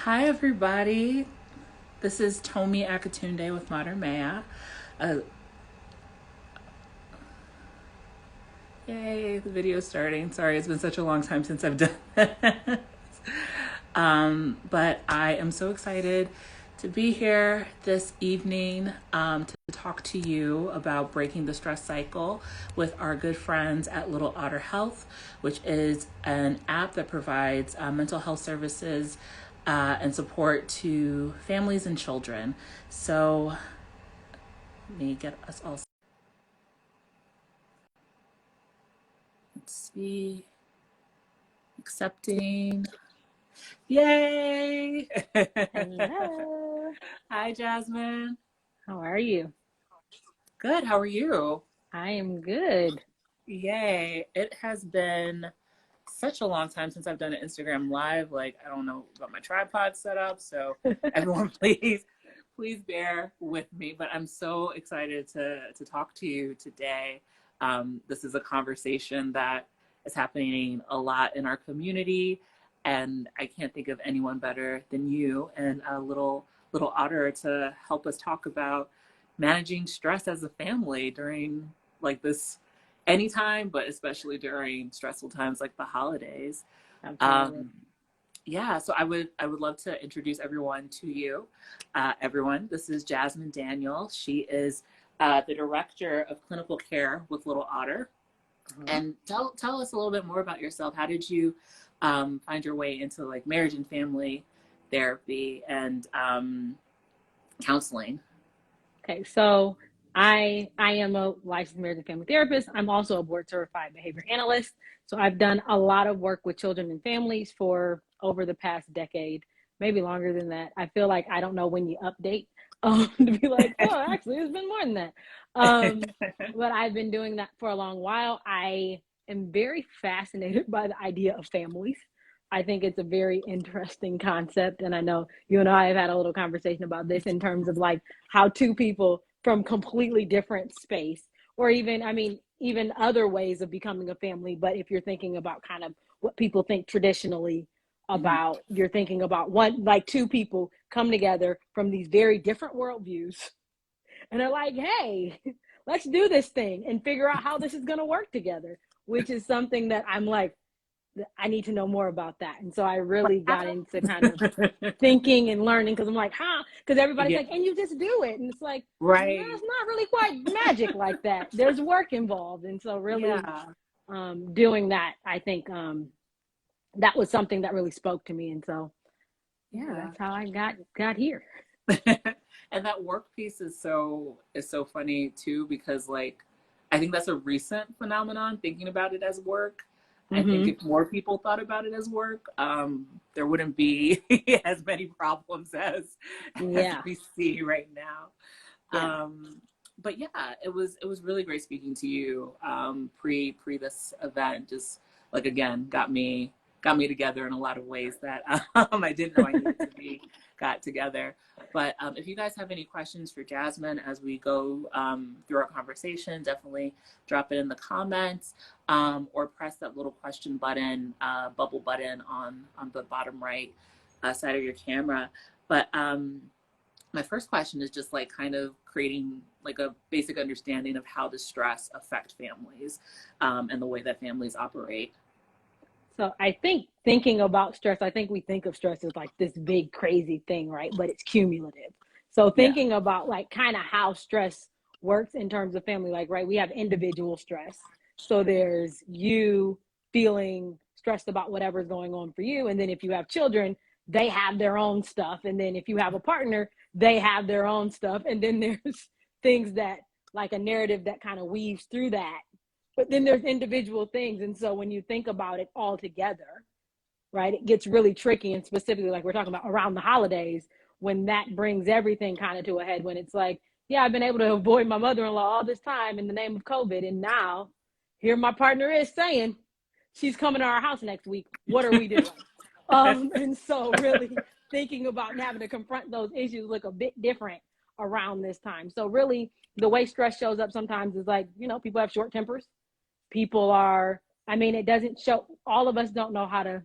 Hi, everybody. This is Tomi Akatunde with Modern Maya. Uh, Yay, the video's starting. Sorry, it's been such a long time since I've done that. But I am so excited to be here this evening to talk to you about breaking the stress cycle with our good friends at Little Otter Health, which is an app that provides mental health services and support to families and children. So let me get us all. Let's see. Accepting. Yay! Hello. Hi, Jasmine. How are you? Good. How are you? I am good. Yay. It has been such a long time since I've done an Instagram live. Like, I don't know about my tripod setup. So, everyone, please bear with me. But I'm so excited to talk to you today. This is a conversation that is happening a lot in our community. And I can't think of anyone better than you and a little otter to help us talk about managing stress as a family during like this anytime, but especially during stressful times like the holidays. Absolutely. Um, yeah, so I would love to introduce everyone to you. Everyone, this is Jasmine Daniel. She is the director of clinical care with Little Otter. Uh-huh. And tell us a little bit more about yourself. How did you find your way into like marriage and family therapy and counseling? Okay, so I am a licensed marriage and family therapist. I'm also a board certified behavior analyst. So I've done a lot of work with children and families for over the past decade, maybe longer than that. I feel like I don't know when you update to be like, oh, actually, it's been more than that. Um, but I've been doing that for a long while. I am very fascinated by the idea of families. I think it's a very interesting concept. And I know you and I have had a little conversation about this in terms of like how two people from completely different space, or even, I mean, even other ways of becoming a family. But if you're thinking about kind of what people think traditionally Mhm. about, you're thinking about one, like two people come together from these very different worldviews and they're like, hey, let's do this thing and figure out how this is going to work together, which is something that I'm like, I need to know more about that. And so I really got into kind of thinking and learning because I'm like, huh? Because everybody's Yeah, like, and you just do it. And it's like, no, right. it's not really quite magic like that. There's work involved. And so really Yeah, doing that, I think that was something that really spoke to me. And so, yeah, yeah. that's how I got here. And that work piece is so funny too because like I think that's a recent phenomenon thinking about it as work. I think Mm-hmm. if more people thought about it as work, there wouldn't be as many problems as Yeah. we see right now. Yeah. But yeah, it was really great speaking to you pre this event. Just like again, got me together in a lot of ways that I didn't know I needed to be got together. But if you guys have any questions for Jasmine as we go through our conversation, definitely drop it in the comments or press that little question button, bubble button on the bottom right side of your camera. But my first question is just like kind of creating like a basic understanding of how does stress affect families and the way that families operate. So I think thinking about stress, I think we think of stress as like this big crazy thing, right? But it's cumulative. So Yeah. thinking about like kind of how stress works in terms of family, like right, we have individual stress. So there's you feeling stressed about whatever's going on for you. And then if you have children, they have their own stuff. And then if you have a partner, they have their own stuff. And then there's things that like a narrative that kind of weaves through that, but then there's individual things. And so when you think about it all together, right, it gets really tricky. And specifically, like we're talking about around the holidays, when that brings everything kind of to a head, when it's like, yeah, I've been able to avoid my mother-in-law all this time in the name of COVID. And now here my partner is saying she's coming to our house next week. What are we doing? And so really thinking about and having to confront those issues look a bit different around this time. So really the way stress shows up sometimes is like, people have short tempers. People are, I mean, it doesn't show, all of us don't know how to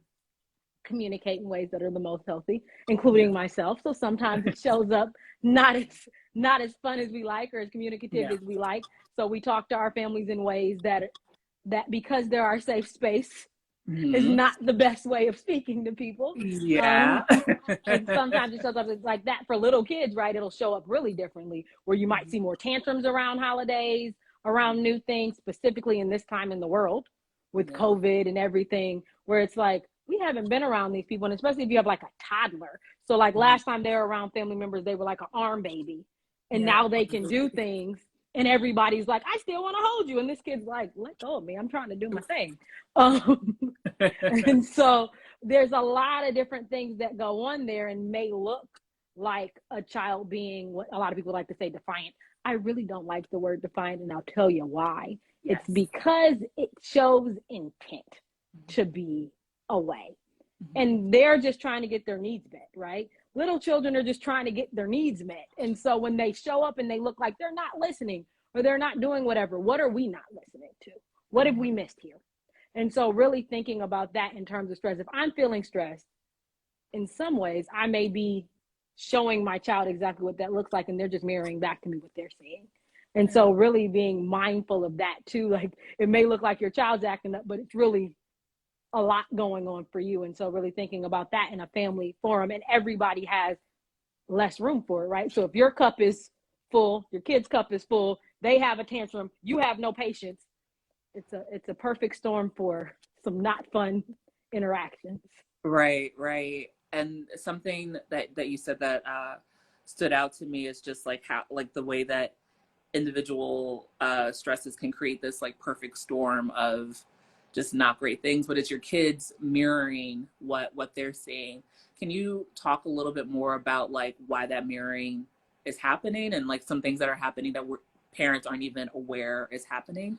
communicate in ways that are the most healthy, including myself. So sometimes it shows up not as not as fun as we like or as communicative Yeah. as we like. So we talk to our families in ways that because they're our safe space is Mm-hmm. not the best way of speaking to people. Yeah. And sometimes it shows up like that for little kids, right? It'll show up really differently where you might see more tantrums around holidays, around new things, specifically in this time in the world with Yeah. COVID and everything, where it's like, we haven't been around these people. And especially if you have like a toddler. So like last time they were around family members, they were like an arm baby. And Yeah. now they can do things and everybody's like, I still want to hold you. And this kid's like, let go of me. I'm trying to do my thing. And so there's a lot of different things that go on there and may look like a child being what a lot of people like to say defiant. I really don't like the word defiant, and I'll tell you why. Yes. It's because it shows intent to be away. And they're just trying to get their needs met, right? Little children are just trying to get their needs met. And so when they show up and they look like they're not listening or they're not doing whatever, what are we not listening to? What have we missed here? And so really thinking about that in terms of stress. If I'm feeling stressed, in some ways, I may be showing my child exactly what that looks like, and they're just mirroring back to me what they're seeing. And so really being mindful of that too. Like it may look like your child's acting up, but it's really a lot going on for you. And so really thinking about that in a family forum, and everybody has less room for it, right? So if your cup is full, your kid's cup is full, they have a tantrum, you have no patience. It's a perfect storm for some not fun interactions. Right, right. And something that you said that stood out to me is just like how like the way that individual stresses can create this like perfect storm of just not great things, but it's your kids mirroring what they're seeing. Can you talk a little bit more about like why that mirroring is happening and like some things that are happening that parents aren't even aware is happening?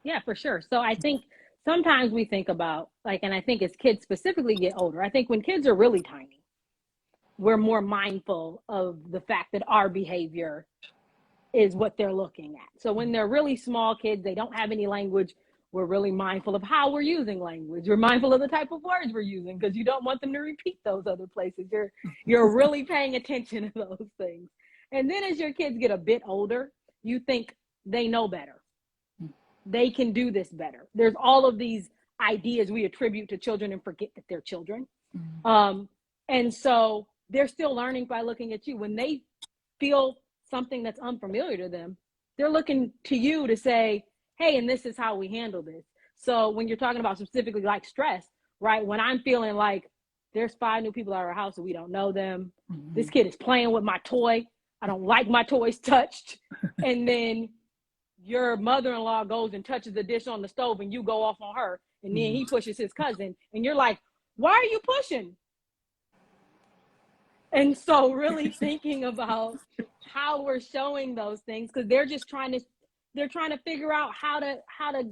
Yeah, for sure. So I think sometimes we think about like, and I think as kids specifically get older, I think when kids are really tiny, we're more mindful of the fact that our behavior is what they're looking at. So when they're really small kids, they don't have any language. We're really mindful of how we're using language. We're mindful of the type of words we're using because you don't want them to repeat those other places. You're really paying attention to those things. And then as your kids get a bit older, you think they know better. They can do this better. There's all of these ideas we attribute to children and forget that they're children. And so they're still learning by looking at you. When they feel something that's unfamiliar to them, they're looking to you to say, hey, and this is how we handle this. So when you're talking about specifically like stress, right? When I'm feeling like there's 5 new people at our house and we don't know them, this kid is playing with my toy, I don't like my toys touched, and then your mother-in-law goes and touches the dish on the stove and you go off on her, and then he pushes his cousin, and you're like, why are you pushing? And so really thinking about how we're showing those things, because they're trying to figure out how to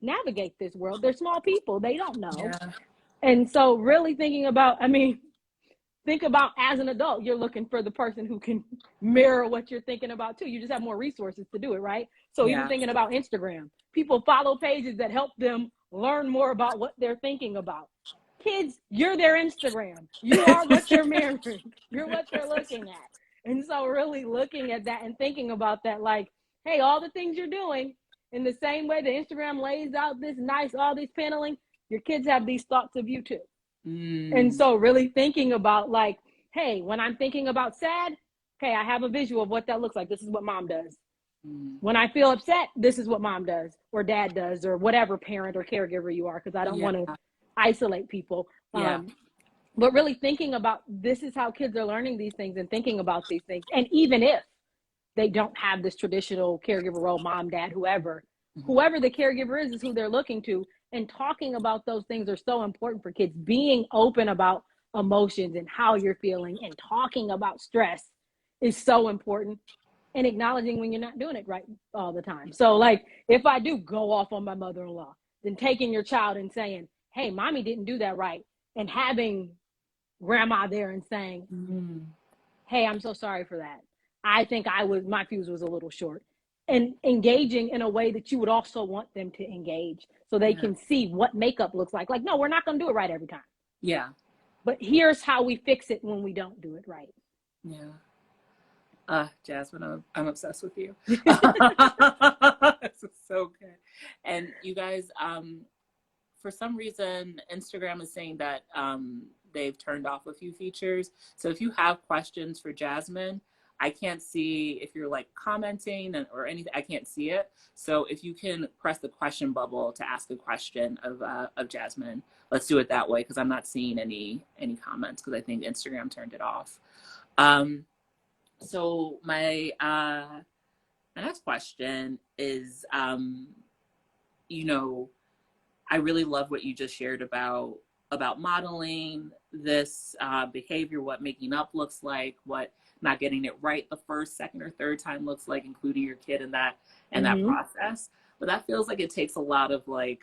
navigate this world. They're small people, they don't know. Yeah. And so really thinking about, I mean, think about as an adult, you're looking for the person who can mirror what you're thinking about too. You just have more resources to do it, right? So even thinking about Instagram, people follow pages that help them learn more about what they're thinking about. Kids, you're their Instagram. You are what you're mirroring. You're what they're looking at. And so really looking at that and thinking about that, like, hey, all the things you're doing in the same way that Instagram lays out this nice, all this paneling, your kids have these thoughts of you too. And so really thinking about like, hey, when I'm thinking about sad, okay, I have a visual of what that looks like. This is what mom does. When I feel upset, this is what mom does or dad does or whatever parent or caregiver you are, because I don't want to isolate people. But really thinking about this is how kids are learning these things and thinking about these things. And even if they don't have this traditional caregiver role, mom, dad, whoever the caregiver is who they're looking to. And talking about those things are so important for kids. Being open about emotions and how you're feeling and talking about stress is so important. And acknowledging when you're not doing it right all the time. So like, if I do go off on my mother-in-law, then taking your child and saying, hey, mommy didn't do that right. And having grandma there and saying, hey, I'm so sorry for that. I think my fuse was a little short. And engaging in a way that you would also want them to engage so they can see what makeup looks like. Like, no, we're not going to do it right every time. Yeah. but here's how we fix it when we don't do it right. Yeah. Jasmine, I'm obsessed with you. This is so good. And you guys, for some reason, Instagram is saying that they've turned off a few features. So if you have questions for Jasmine, I can't see if you're like commenting or anything. I can't see it. So if you can press the question bubble to ask a question of Jasmine, let's do it that way, because I'm not seeing any comments, because I think Instagram turned it off. So my next question is, you know, I really love what you just shared about modeling this behavior, what making up looks like, what not getting it right the first, second, or third time looks like, including your kid in that process. But that feels like it takes a lot of like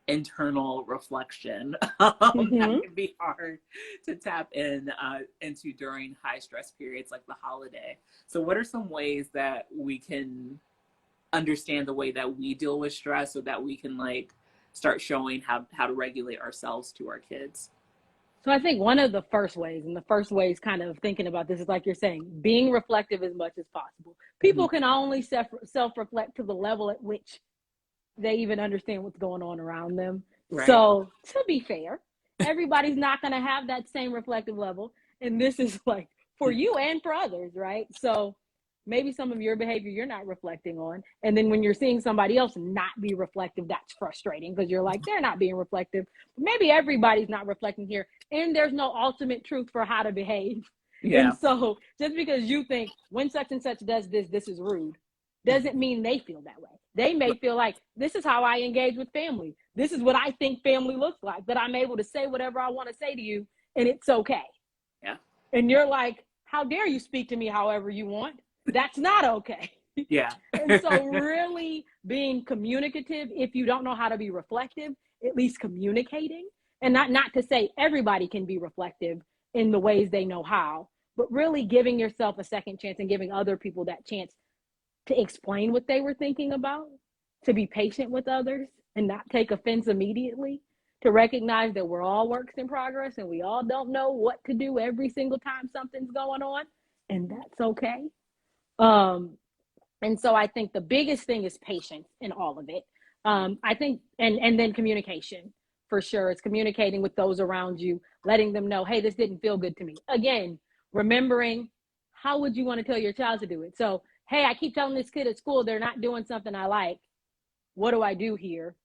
internal reflection that can be hard to tap into during high stress periods like the holiday. So what are some ways that we can understand the way that we deal with stress, so that we can like start showing how to regulate ourselves to our kids? So I think one of the first ways, and the first ways kind of thinking about this is like you're saying, being reflective as much as possible. People can only self-reflect to the level at which they even understand what's going on around them. Right. So to be fair, everybody's not going to have that same reflective level. And this is like for you and for others, right? So maybe some of your behavior you're not reflecting on. And then when you're seeing somebody else not be reflective, that's frustrating, because you're like, they're not being reflective. Maybe everybody's not reflecting here. And there's no ultimate truth for how to behave. Yeah. And so just because you think when such and such does this, this is rude, doesn't mean they feel that way. They may feel like, this is how I engage with family. This is what I think family looks like, that I'm able to say whatever I want to say to you, and it's okay. Yeah. And you're like, how dare you speak to me however you want? That's not okay. Yeah. And so really being communicative, if you don't know how to be reflective, at least communicating. And not to say everybody can be reflective in the ways they know how, but really giving yourself a second chance and giving other people that chance to explain what they were thinking about, to be patient with others and not take offense immediately, to recognize that we're all works in progress and we all don't know what to do every single time something's going on, and that's okay. And so I think the biggest thing is patience in all of it. I think, and then communication, for sure. It's communicating with those around you, letting them know, hey, this didn't feel good to me. Again, remembering, how would you want to tell your child to do it? So, hey, I keep telling this kid at school they're not doing something I like. What do I do here?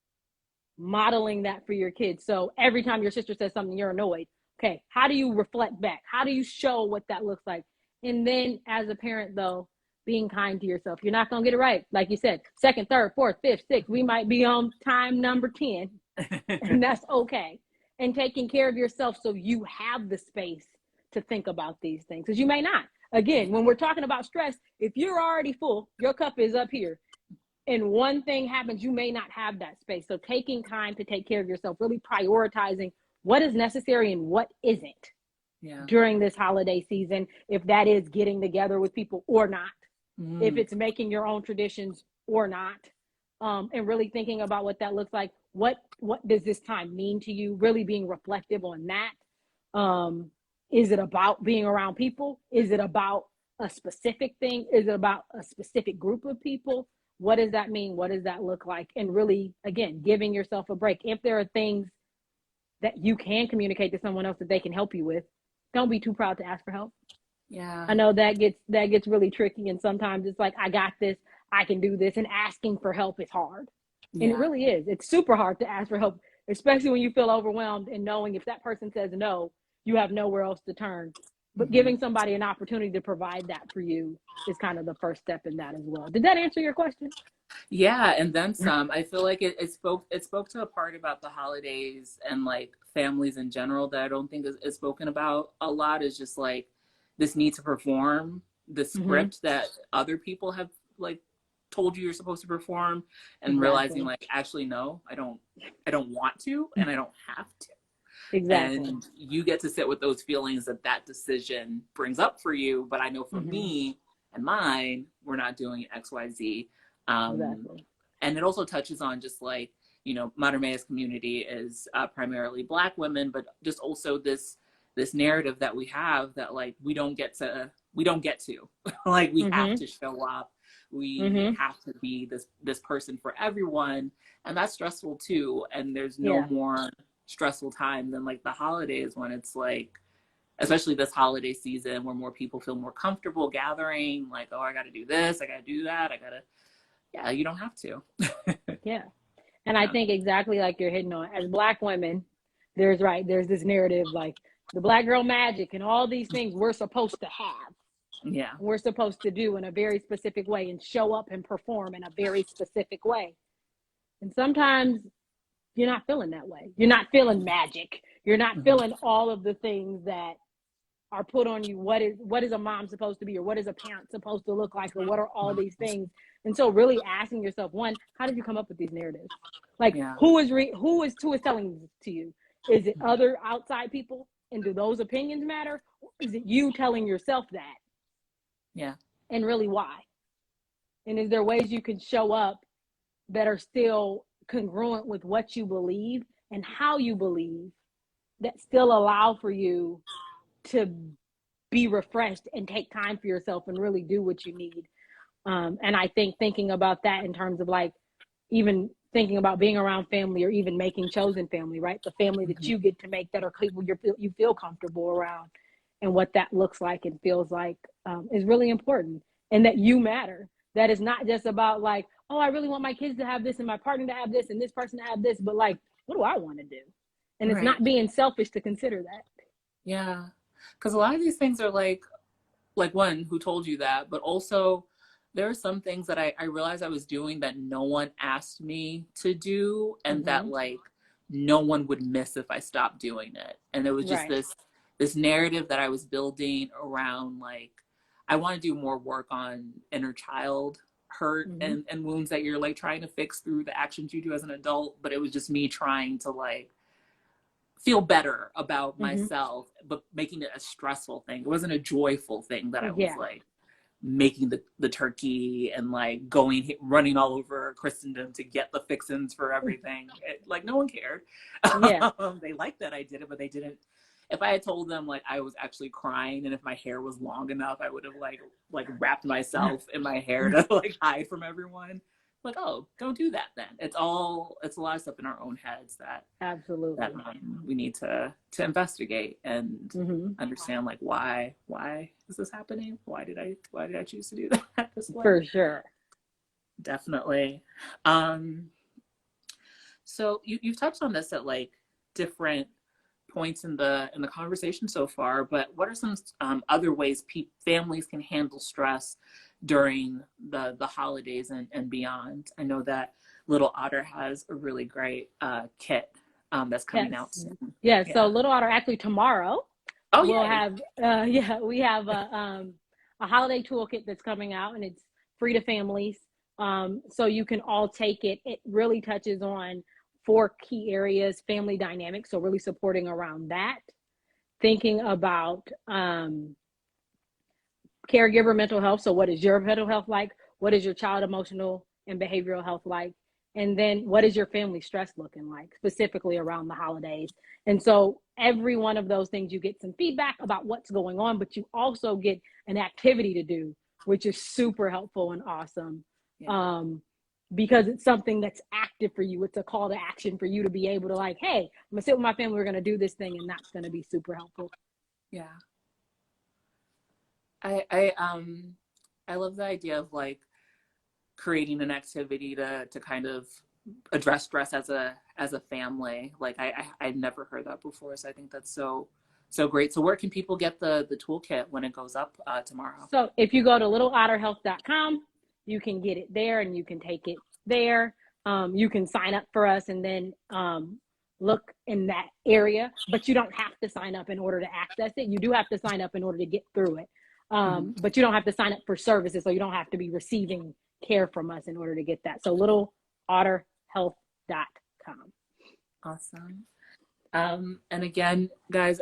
Modeling that for your kids. So every time your sister says something, you're annoyed. Okay, how do you reflect back? How do you show what that looks like? And then as a parent, though, being kind to yourself. You're not going to get it right. Like you said, second, third, fourth, fifth, sixth, we might be on time number 10, and that's okay. And taking care of yourself so you have the space to think about these things, because you may not. Again, when we're talking about stress, if you're already full, your cup is up here, and one thing happens, you may not have that space. So taking time to take care of yourself, really prioritizing what is necessary and what isn't during this holiday season, if that is getting together with people or not, if it's making your own traditions or not, and really thinking about what that looks like. What does this time mean to you? Really being reflective on that. Is it about being around people? Is it about a specific thing? Is it about a specific group of people? What does that mean? What does that look like? And really, again, giving yourself a break. If there are things that you can communicate to someone else that they can help you with, don't be too proud to ask for help. Yeah. I know that gets really tricky. And sometimes it's like, I got this, I can do this. And asking for help is hard. Yeah. And it really is. It's super hard to ask for help, especially when you feel overwhelmed and knowing if that person says no, you have nowhere else to turn. But giving somebody an opportunity to provide that for you is kind of the first step in that as well. Did that answer your question? Yeah, and then some. I feel like it spoke to a part about the holidays and like families in general that I don't think is spoken about a lot, is just like this need to perform the script that other people have like told you you're supposed to perform, and realizing like, actually, no, I don't want to, and I don't have to. Exactly. And you get to sit with those feelings that decision brings up for you. But I know for me and mine, we're not doing X, Y, Z. Exactly. And it also touches on just like, you know, Modern May's community is primarily Black women, but just also this this narrative that we have that like we don't get to like we have Mm-hmm. to show up, we Mm-hmm. have to be this person for everyone, and that's stressful too. And there's no Yeah. more stressful time than like the holidays, when it's like, especially this holiday season, where more people feel more comfortable gathering, like, oh, I got to do this, I got to do that, I got to, yeah, you don't have to. Yeah. And I Yeah. think exactly like you're hitting on, as Black women, there's this narrative like the Black girl magic and all these things we're supposed to have. Yeah. We're supposed to do in a very specific way and show up and perform in a very specific way. And sometimes you're not feeling that way. You're not feeling magic. You're not Mhm. feeling all of the things that are put on you. What is a mom supposed to be, or what is a parent supposed to look like, or what are all these things? And so really asking yourself, one, how did you come up with these narratives? Like Yeah. who is telling this to you? Is it other outside people, and do those opinions matter? Or is it you telling yourself that? Yeah. And really why? And is there ways you can show up that are still congruent with what you believe and how you believe, that still allow for you to be refreshed and take time for yourself and really do what you need? And I think thinking about that in terms of like even thinking about being around family, or even making chosen family, right? The family that Mhm. you get to make that are people you feel comfortable around, and what that looks like and feels like, is really important. And that you matter. That is not just about like, oh, I really want my kids to have this and my partner to have this and this person to have this, but like, what do I want to do? And it's Right. not being selfish to consider that. Yeah. Because a lot of these things are like one, who told you that, but also there are some things that I realized I was doing that no one asked me to do, and that Mm-hmm. like no one would miss if I stopped doing it. And it was just Right. this narrative that I was building around like, I want to do more work on inner child hurt Mm-hmm. and wounds that you're like trying to fix through the actions you do as an adult. But it was just me trying to like feel better about Mm-hmm. myself, but making it a stressful thing. It wasn't a joyful thing that I was Yeah. like making the turkey and like running all over Christendom to get the fixins for everything. Like no one cared. Yeah. They liked that I did it, but they didn't. If I had told them like I was actually crying, and if my hair was long enough, I would have like wrapped myself in my hair to like hide from everyone. Like, oh, don't do that then. It's a lot of stuff in our own heads that Absolutely. we need to investigate and Mm-hmm. understand like why is this happening, why did I choose to do that this way. For sure. Definitely. So you've touched on this at like different points in the conversation so far, but what are some other ways families can handle stress during the holidays and beyond? I know that Little Otter has a really great kit that's coming Yes. out soon. Yeah. So Yeah. Little Otter, actually tomorrow Oh, we'll yay. have yeah, we have a holiday toolkit that's coming out, and it's free to families. So you can all take it. It really touches on 4 key areas: family dynamics, so really supporting around that, thinking about caregiver mental health. So what is your mental health like? What is your child emotional and behavioral health like? And then what is your family stress looking like, specifically around the holidays? And so every one of those things, you get some feedback about what's going on, but you also get an activity to do, which is super helpful and awesome. Yeah. Because it's something that's active for you. It's a call to action for you to be able to like, hey, I'm gonna sit with my family, we're gonna do this thing, and that's gonna be super helpful. Yeah. I love the idea of like creating an activity to kind of address stress as a family. Like I've never heard that before, so I think that's so great. So where can people get the toolkit when it goes up tomorrow? So if you go to littleotterhealth.com, you can get it there and you can take it there. You can sign up for us and then look in that area, but you don't have to sign up in order to access it. You do have to sign up in order to get through it. Mm-hmm. But you don't have to sign up for services, so you don't have to be receiving care from us in order to get that. So littleotterhealth.com. Awesome. And again, guys,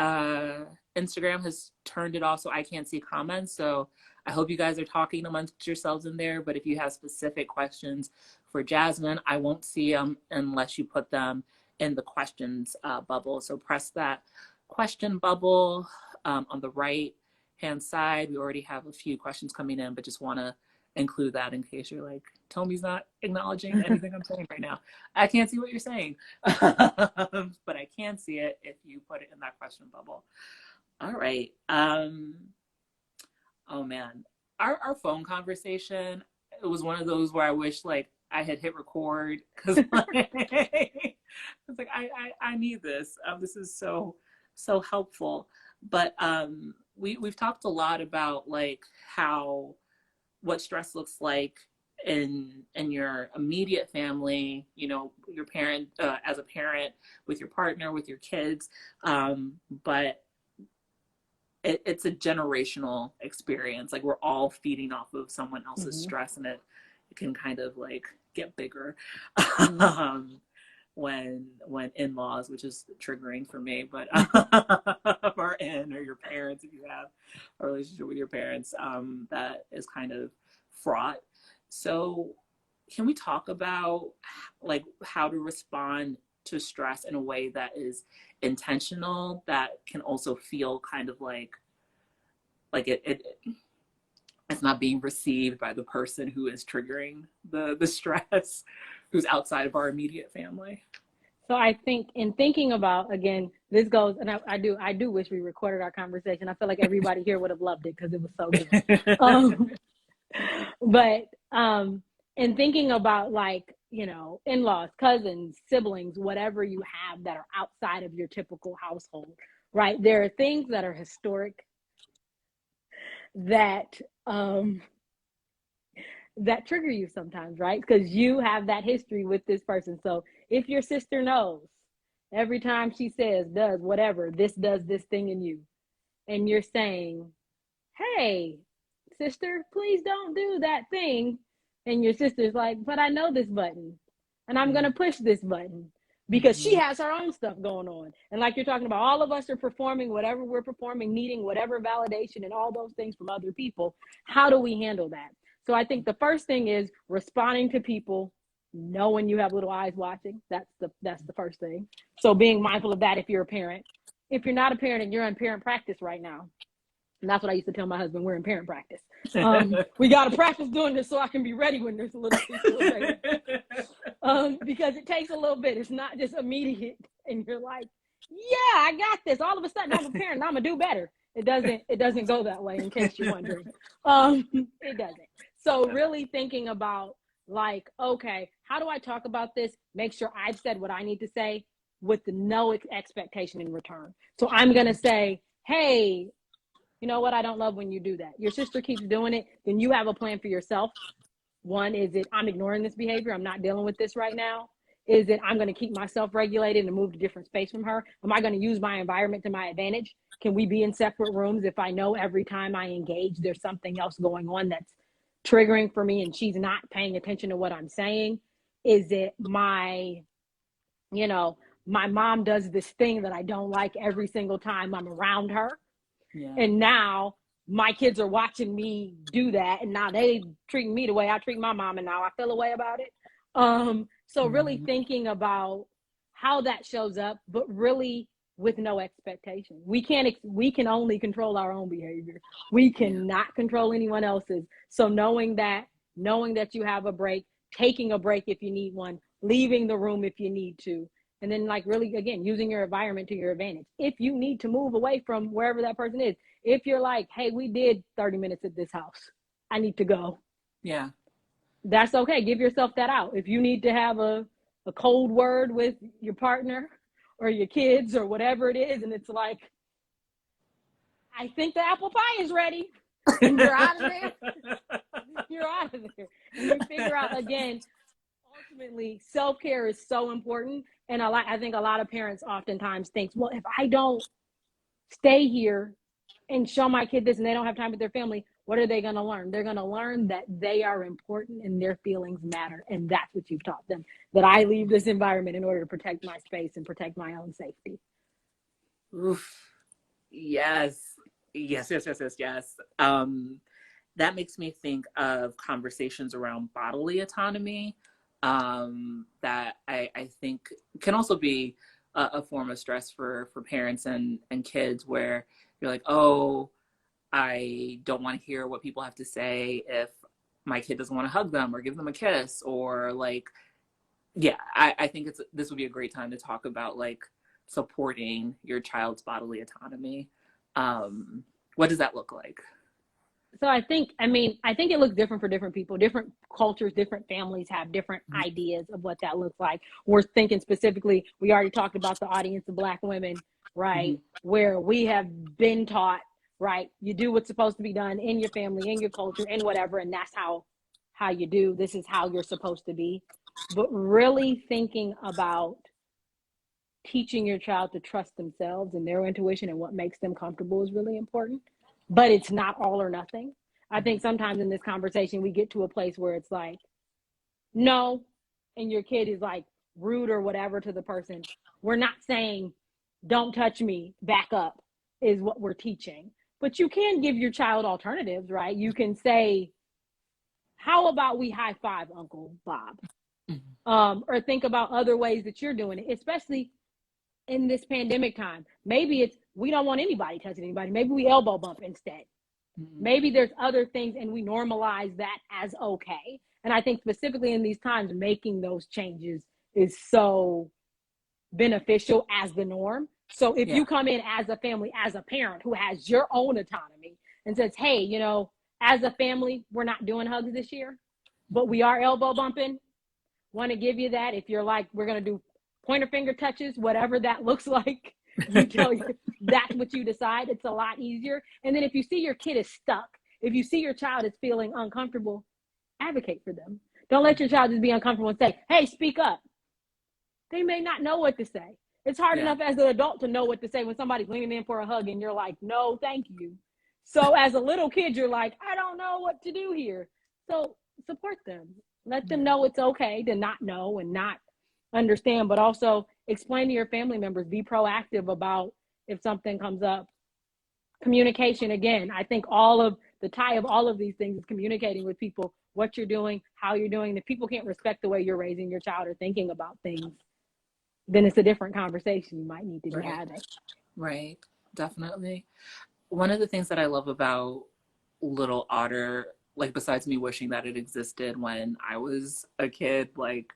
Instagram has turned it off so I can't see comments. So I hope you guys are talking amongst yourselves in there. But if you have specific questions for Jasmine, I won't see them unless you put them in the questions bubble. So press that question bubble on the right hand side. We already have a few questions coming in, but just want to include that in case you're like, Tomi's not acknowledging anything I'm saying right now. I can't see what you're saying, but I can see it if you put it in that question bubble. All right. Oh man, our phone conversation, it was one of those where I wish like I had hit record because like, it's like I need this. This is so helpful. But we've talked a lot about like how what stress looks like in your immediate family, you know, your parent as a parent, with your partner, with your kids, but it's a generational experience. Like we're all feeding off of someone else's stress, and it can kind of like get bigger when in-laws, which is triggering for me, but are in, or your parents, if you have a relationship with your parents, that is kind of fraught. So can we talk about like how to respond to stress in a way that is intentional, that can also feel kind of like it's not being received by the person who is triggering the stress, who's outside of our immediate family? So I think in thinking about, again, this goes, and I do wish we recorded our conversation. I feel like everybody here would have loved it because it was so good. But in thinking about like, you know, in-laws, cousins, siblings, whatever you have that are outside of your typical household, right? There are things that are historic that that trigger you sometimes, right? Because you have that history with this person. So if your sister knows every time she says, does whatever, this does this thing in you, and you're saying, hey, sister, please don't do that thing. And your sister's like, but I know this button and I'm going to push this button because she has her own stuff going on. And like you're talking about, all of us are performing whatever we're performing, needing whatever validation and all those things from other people. How do we handle that? So I think the first thing is responding to people, knowing you have little eyes watching. That's the first thing. So being mindful of that if you're a parent. If you're not a parent and you're in parent practice right now, and that's what I used to tell my husband, we're in parent practice. We got to practice doing this so I can be ready when there's a little because it takes a little bit. It's not just immediate. And you're like, yeah, I got this. All of a sudden I'm a parent and I'm going to do better. It doesn't go that way, in case you're wondering. It doesn't. So really thinking about like, okay, how do I talk about this? Make sure I've said what I need to say with no expectation in return. So I'm going to say, hey, you know what? I don't love when you do that. Your sister keeps doing it. Then you have a plan for yourself. One, is it I'm ignoring this behavior? I'm not dealing with this right now. Is it I'm going to keep myself regulated and move to a different space from her? Am I going to use my environment to my advantage? Can we be in separate rooms if I know every time I engage, there's something else going on that's triggering for me and she's not paying attention to what I'm saying? Is it my mom does this thing that I don't like every single time I'm around her? Yeah. And now my kids are watching me do that, and now they treat me the way I treat my mom, and now I feel a way about it. So really thinking about how that shows up, but really with no expectation. We can only control our own behavior. We cannot control anyone else's. So knowing that you have a break, taking a break if you need one, leaving the room if you need to. And then like really, again, using your environment to your advantage. If you need to move away from wherever that person is, if you're like, hey, we did 30 minutes at this house, I need to go. Yeah. That's okay. Give yourself that out. If you need to have a cold word with your partner or your kids or whatever it is, and it's like, I think the apple pie is ready, and you're out of there. You're out of there. And you figure out, again, ultimately, self-care is so important. And I think a lot of parents oftentimes think, well, if I don't stay here and show my kid this and they don't have time with their family, what are they going to learn? They're going to learn that they are important and their feelings matter. And that's what you've taught them, that I leave this environment in order to protect my space and protect my own safety. Oof. Yes. That makes me think of conversations around bodily autonomy, that I think can also be a form of stress for parents and kids, where you're like, oh, I don't want to hear what people have to say if my kid doesn't want to hug them or give them a kiss, or like, yeah, I think this would be a great time to talk about like supporting your child's bodily autonomy. What does that look like? So I think it looks different for different people. Different cultures, different families have different ideas of what that looks like. We're thinking specifically, we already talked about the audience of Black women, right? Mm-hmm. Where we have been taught, right? You do what's supposed to be done in your family, in your culture, and whatever, and that's how you do. This is how you're supposed to be. But really thinking about teaching your child to trust themselves and their intuition and what makes them comfortable is really important. But it's not all or nothing. I think sometimes in this conversation, we get to a place where it's like, no, and your kid is like rude or whatever to the person. We're not saying, don't touch me, back up, is what we're teaching. But you can give your child alternatives, right? You can say, how about we high five Uncle Bob? Or think about other ways that you're doing it, especially in this pandemic time. Maybe it's, we don't want anybody touching anybody. Maybe we elbow bump instead. Maybe there's other things and we normalize that as okay. And I think specifically in these times, making those changes is so beneficial as the norm. So if you come in as a family, as a parent who has your own autonomy and says, hey, you know, as a family, we're not doing hugs this year, but we are elbow bumping. Want to give you that. If you're like, we're going to do pointer finger touches, whatever that looks like, you tell you that's what you decide. It's a lot easier. And then if you see your kid is stuck, if you see your child is feeling uncomfortable, advocate for them. Don't let your child just be uncomfortable and say, hey, speak up. They may not know what to say. It's hard enough as an adult to know what to say when somebody's leaning in for a hug and you're like, no, thank you. So as a little kid, you're like, I don't know what to do here. So support them. Let them know it's okay to not know and not understand, but also explain to your family members, be proactive about if something comes up. Communication, again, I think all of the tie of all of these things is communicating with people what you're doing, how you're doing. If people can't respect the way you're raising your child or thinking about things, then it's a different conversation you might need to be having. Right, definitely. One of the things that I love about Little Otter, like besides me wishing that it existed when I was a kid, like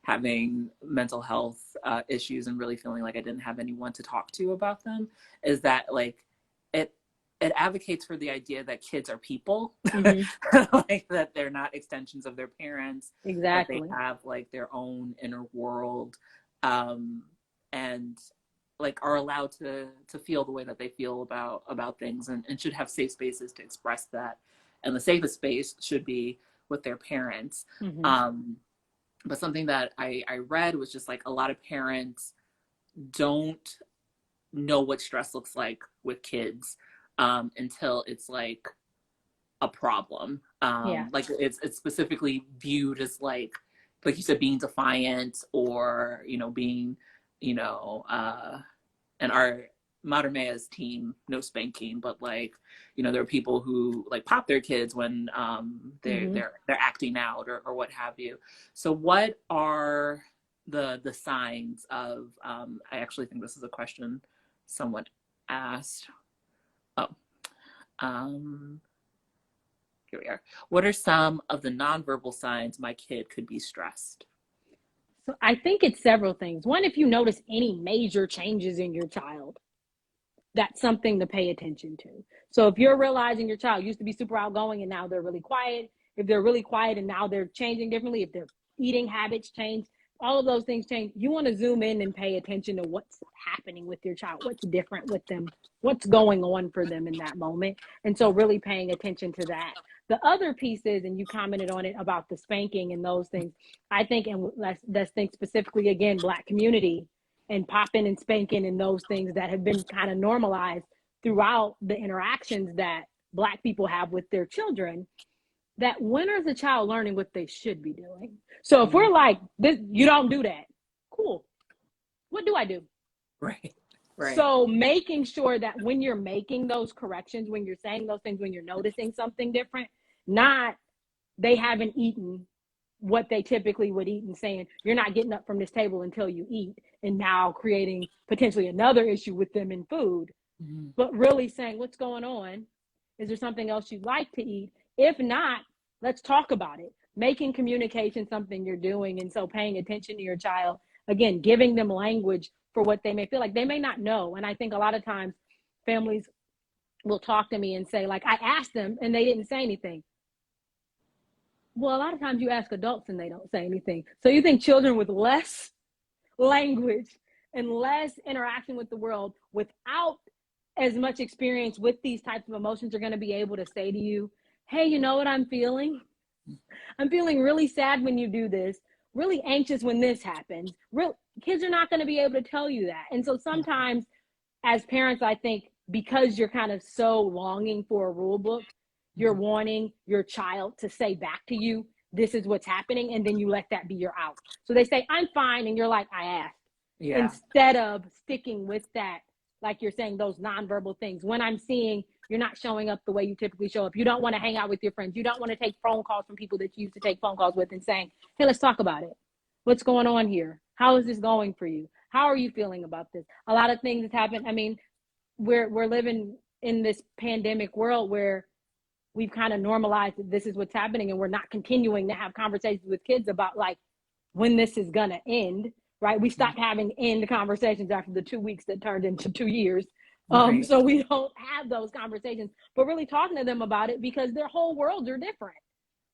having mental health issues and really feeling like I didn't have anyone to talk to about them, is that like it advocates for the idea that kids are people, like that they're not extensions of their parents, exactly, that they have like their own inner world, and like are allowed to feel the way that they feel about things, and should have safe spaces to express that, and the safest space should be with their parents. But something that I read was just like a lot of parents don't know what stress looks like with kids until it's like a problem. Like it's specifically viewed as like you said, being defiant, or being and our Mater Mea's team, no spanking, but like there are people who like pop their kids when they're acting out, or what have you. So what are the signs of I actually think this is a question someone asked. Here we are. What are some of the nonverbal signs my kid could be stressed? So I think it's several things. One, if you notice any major changes in your child, that's something to pay attention to. So if you're realizing your child used to be super outgoing and now they're really quiet, if they're really quiet and now they're changing differently, if their eating habits change, all of those things change, you want to zoom in and pay attention to what's happening with your child, what's different with them, what's going on for them in that moment. And so really paying attention to that. The other piece is, and you commented on it about the spanking and those things, I think, and let's think specifically again, Black community and popping and spanking and those things that have been kind of normalized throughout the interactions that Black people have with their children, that when is the child learning what they should be doing? So if we're like, this, you don't do that, cool. What do I do? Right. So making sure that when you're making those corrections, when you're saying those things, when you're noticing something different, not they haven't eaten what they typically would eat and saying, you're not getting up from this table until you eat, and now creating potentially another issue with them in food. Mm-hmm. But really saying, what's going on? Is there something else you'd like to eat? If not, let's talk about it. Making communication something you're doing. And so paying attention to your child, again, giving them language for what they may feel like. They may not know. And I think a lot of times families will talk to me and say, like, I asked them and they didn't say anything. Well, a lot of times you ask adults and they don't say anything. So you think children with less language and less interaction with the world, without as much experience with these types of emotions, are going to be able to say to you, hey, you know what I'm feeling? I'm feeling really sad when you do this, really anxious when this happens. Kids are not going to be able to tell you that. And so sometimes as parents, I think because you're kind of so longing for a rule book, you're wanting your child to say back to you, this is what's happening. And then you let that be your out. So they say, I'm fine. And you're like, I asked. Yeah. Instead of sticking with that, like you're saying, those nonverbal things. When I'm seeing you're not showing up the way you typically show up, you don't want to hang out with your friends, you don't want to take phone calls from people that you used to take phone calls with, and saying, hey, let's talk about it. What's going on here? How is this going for you? How are you feeling about this? A lot of things have happened. I mean, we're living in this pandemic world where we've kind of normalized that this is what's happening, and we're not continuing to have conversations with kids about like when this is gonna end, right? We stopped having end conversations after the 2 weeks that turned into 2 years. Right. So we don't have those conversations, but really talking to them about it, because their whole worlds are different.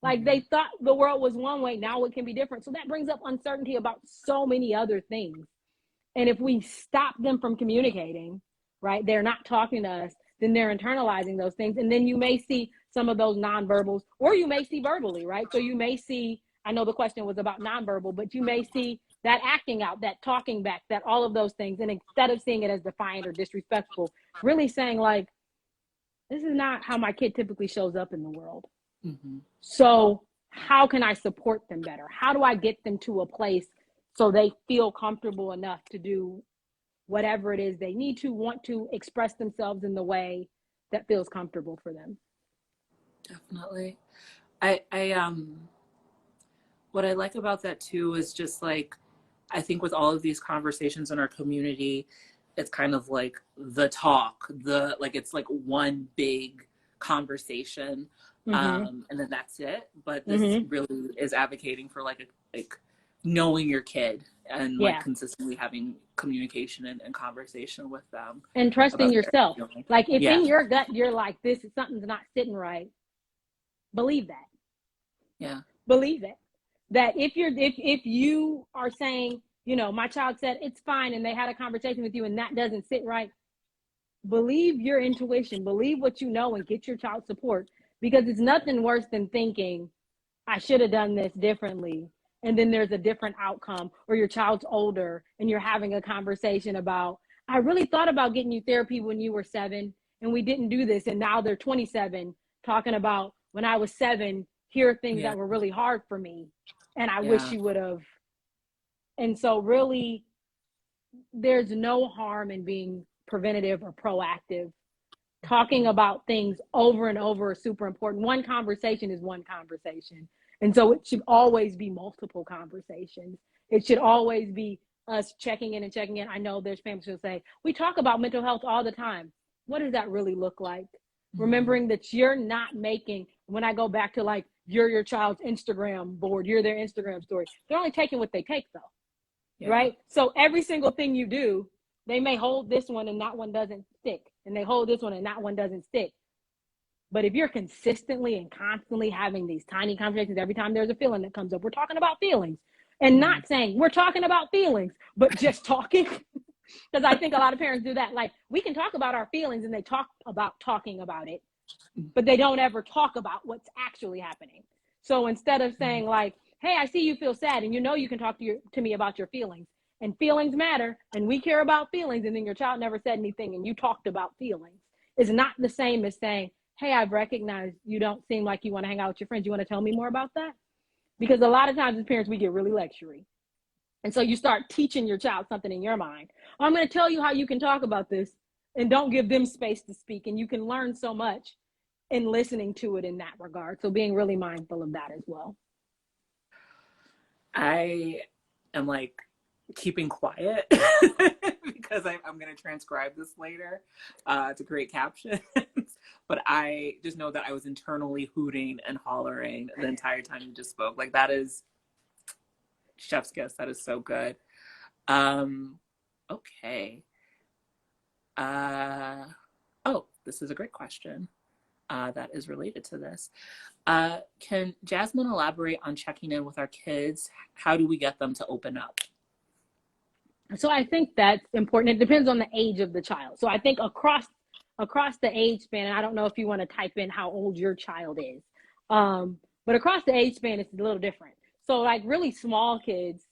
Like they thought the world was one way, now it can be different. So that brings up uncertainty about so many other things. And if we stop them from communicating, right, they're not talking to us, then they're internalizing those things. And then you may see some of those nonverbals, or you may see verbally, right? So you may see, I know the question was about nonverbal, but you may see that acting out, that talking back, that all of those things. And instead of seeing it as defiant or disrespectful, really saying like, this is not how my kid typically shows up in the world. Mm-hmm. So how can I support them better? How do I get them to a place so they feel comfortable enough to do whatever it is they need to, want to express themselves in the way that feels comfortable for them? Definitely. I what I like about that too is just like, I think with all of these conversations in our community, it's kind of like the talk, it's like one big conversation. And then that's it. But this really is advocating for like knowing your kid and like consistently having communication and conversation with them and trusting about yourself. Like if in yeah. your gut you're like, this is something's not sitting right, believe that. Yeah. Believe it. That if you are saying, you know, my child said it's fine, and they had a conversation with you and that doesn't sit right, believe your intuition, believe what you know, and get your child support, because it's nothing worse than thinking I should have done this differently, and then there's a different outcome, or your child's older and you're having a conversation about, I really thought about getting you therapy when you were 7 and we didn't do this, and now they're 27 talking about, when I was 7, here are things that were really hard for me and I wish you would have. And so really there's no harm in being preventative or proactive. Talking about things over and over is super important. One conversation is one conversation. And so it should always be multiple conversations. It should always be us checking in and checking in. I know there's families who say, we talk about mental health all the time. What does that really look like? Remembering that you're not making, when I go back to like, you're your child's Instagram board, you're their Instagram story. They're only taking what they take though, right? So every single thing you do, they may hold this one and that one doesn't stick. And they hold this one and that one doesn't stick. But if you're consistently and constantly having these tiny conversations, every time there's a feeling that comes up, we're talking about feelings, and not saying we're talking about feelings, but just talking. Because I think a lot of parents do that. Like, we can talk about our feelings and they talk about talking about it, but they don't ever talk about what's actually happening. So instead of saying like, hey, I see you feel sad, and you know you can talk to me about your feelings, and feelings matter, and we care about feelings, and then your child never said anything and you talked about feelings, is not the same as saying, hey, I've recognized you don't seem like you want to hang out with your friends. You want to tell me more about that? Because a lot of times as parents, we get really lectury. And so you start teaching your child something in your mind. Oh, I'm going to tell you how you can talk about this, and don't give them space to speak. And you can learn so much in listening to it in that regard. So being really mindful of that as well. I am like keeping quiet because I'm going to transcribe this later to create captions. But I just know that I was internally hooting and hollering the entire time you just spoke. Like that is chef's kiss. That is so good. Um, okay. Uh, oh, this is a great question that is related to this. Can Jasmine elaborate on checking in with our kids? How do we get them to open up? So I think that's important. It depends on the age of the child. So I think across the age span, and I don't know if you want to type in how old your child is, but across the age span, it's a little different. So like really small kids,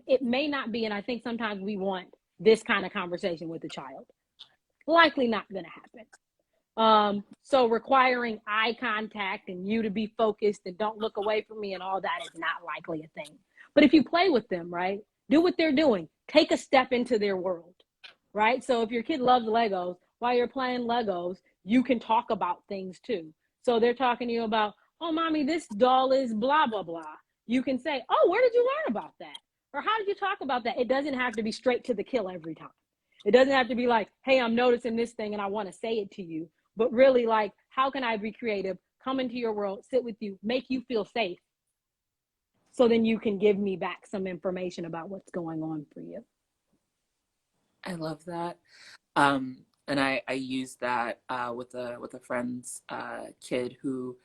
it may not be, and I think sometimes we want this kind of conversation with the child. Likely not going to happen. So requiring eye contact and you to be focused and don't look away from me and all that is not likely a thing. But if you play with them, right, do what they're doing. Take a step into their world, right? So if your kid loves Legos, while you're playing Legos, you can talk about things too. So they're talking to you about, oh, mommy, this doll is blah, blah, blah. You can say, oh, where did you learn about that? Or how did you talk about that? It doesn't have to be straight to the kill every time. It doesn't have to be like, hey, I'm noticing this thing and I want to say it to you. But really like, how can I be creative, come into your world, sit with you, make you feel safe? So then you can give me back some information about what's going on for you. I love that. And I used that with a friend's kid who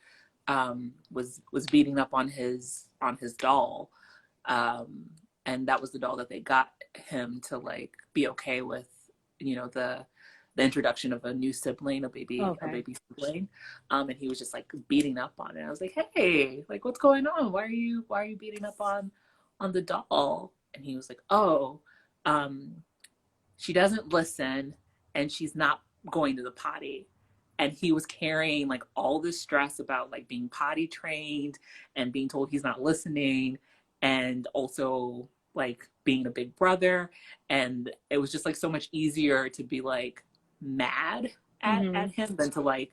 was beating up on his doll, and that was the doll that they got him to like be okay with, the introduction of a new sibling, a baby sibling, and he was just like beating up on it. I was like, hey, like what's going on? Why are you beating up on the doll? And he was like, oh, she doesn't listen and she's not going to the potty. And he was carrying like all this stress about like being potty trained and being told he's not listening, and also like being a big brother. And it was just like so much easier to be like mad at him than to like